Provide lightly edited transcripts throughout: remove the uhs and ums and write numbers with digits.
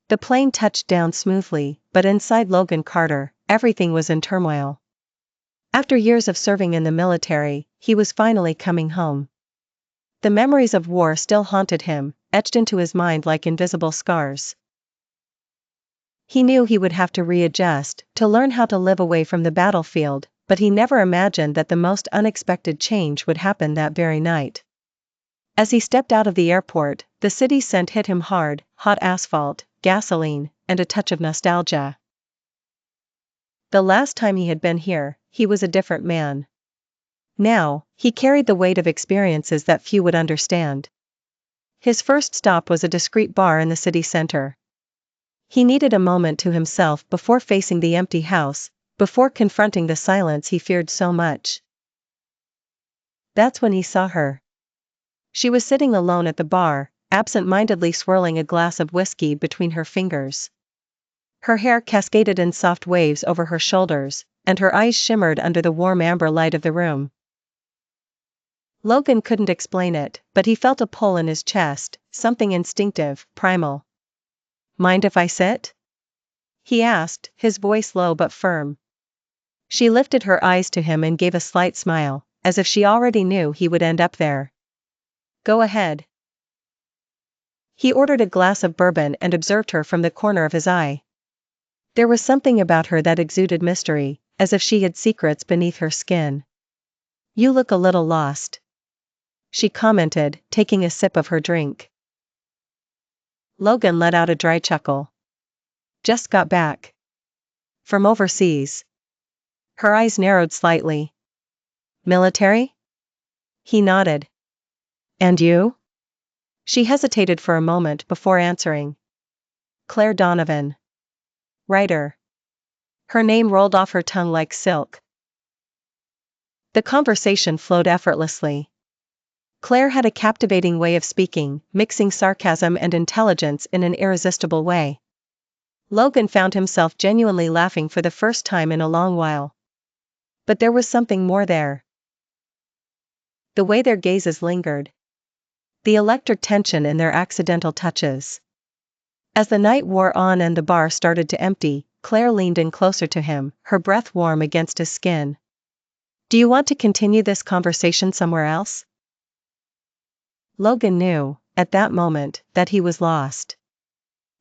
The plane touched down smoothly, but inside Logan Carter, everything was in turmoil. After years of serving in the military, he was finally coming home. The memories of war still haunted him, etched into his mind like invisible scars. He knew he would have to readjust, to learn how to live away from the battlefield, but he never imagined that the most unexpected change would happen that very night. As he stepped out of the airport, the city scent hit him hard: hot asphalt, gasoline, and a touch of nostalgia. The last time he had been here, he was a different man. Now, he carried the weight of experiences that few would understand. His first stop was a discreet bar in the city center. He needed a moment to himself before facing the empty house, before confronting the silence he feared so much. That's when he saw her. She was sitting alone at the bar, absent-mindedly swirling a glass of whiskey between her fingers. Her hair cascaded in soft waves over her shoulders, and her eyes shimmered under the warm amber light of the room. Logan couldn't explain it, but he felt a pull in his chest, something instinctive, primal. "Mind if I sit?" he asked, his voice low but firm. She lifted her eyes to him and gave a slight smile, as if she already knew he would end up there. "Go ahead." He ordered a glass of bourbon and observed her from the corner of his eye. There was something about her that exuded mystery, as if she had secrets beneath her skin. "You look a little lost," she commented, taking a sip of her drink. Logan let out a dry chuckle. "Just got back. From overseas." Her eyes narrowed slightly. "Military?" He nodded. "And you?" She hesitated for a moment before answering. "Claire Donovan. Writer." Her name rolled off her tongue like silk. The conversation flowed effortlessly. Claire had a captivating way of speaking, mixing sarcasm and intelligence in an irresistible way. Logan found himself genuinely laughing for the first time in a long while. But there was something more there. The way their gazes lingered. The electric tension in their accidental touches. As the night wore on and the bar started to empty, Claire leaned in closer to him, her breath warm against his skin. "Do you want to continue this conversation somewhere else?" Logan knew, at that moment, that he was lost.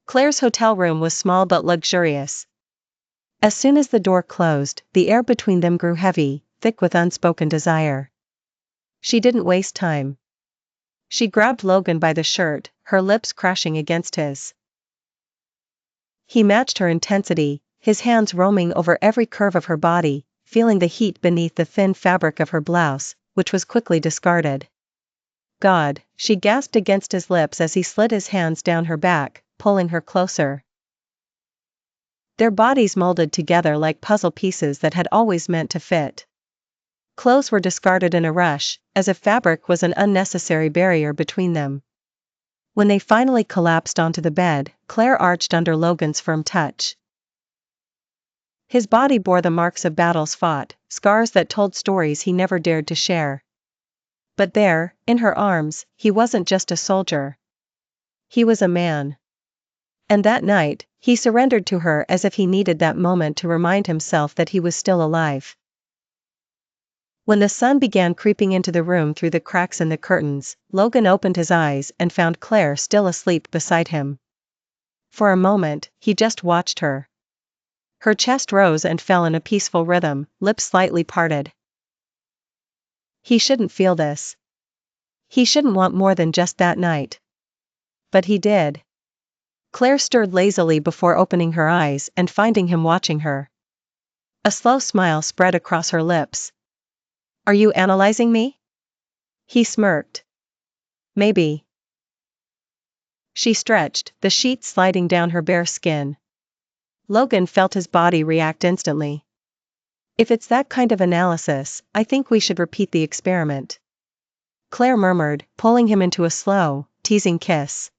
Claire's hotel room was small but luxurious. As soon as the door closed, the air between them grew heavy, thick with unspoken desire. She didn't waste time. She grabbed Logan by the shirt, her lips crashing against his. He matched her intensity, his hands roaming over every curve of her body, feeling the heat beneath the thin fabric of her blouse, which was quickly discarded. "God," she gasped against his lips as he slid his hands down her back, pulling her closer. Their bodies molded together like puzzle pieces that had always meant to fit. Clothes were discarded in a rush, as if fabric was an unnecessary barrier between them. When they finally collapsed onto the bed, Claire arched under Logan's firm touch. His body bore the marks of battles fought, scars that told stories he never dared to share. But there, in her arms, he wasn't just a soldier. He was a man. And that night, he surrendered to her as if he needed that moment to remind himself that he was still alive. When the sun began creeping into the room through the cracks in the curtains, Logan opened his eyes and found Claire still asleep beside him. For a moment, he just watched her. Her chest rose and fell in a peaceful rhythm, lips slightly parted. He shouldn't feel this. He shouldn't want more than just that night. But he did. Claire stirred lazily before opening her eyes and finding him watching her. A slow smile spread across her lips. "Are you analyzing me?" He smirked. "Maybe." She stretched, the sheet sliding down her bare skin. Logan felt his body react instantly. "If it's that kind of analysis, I think we should repeat the experiment," Claire murmured, pulling him into a slow, teasing kiss.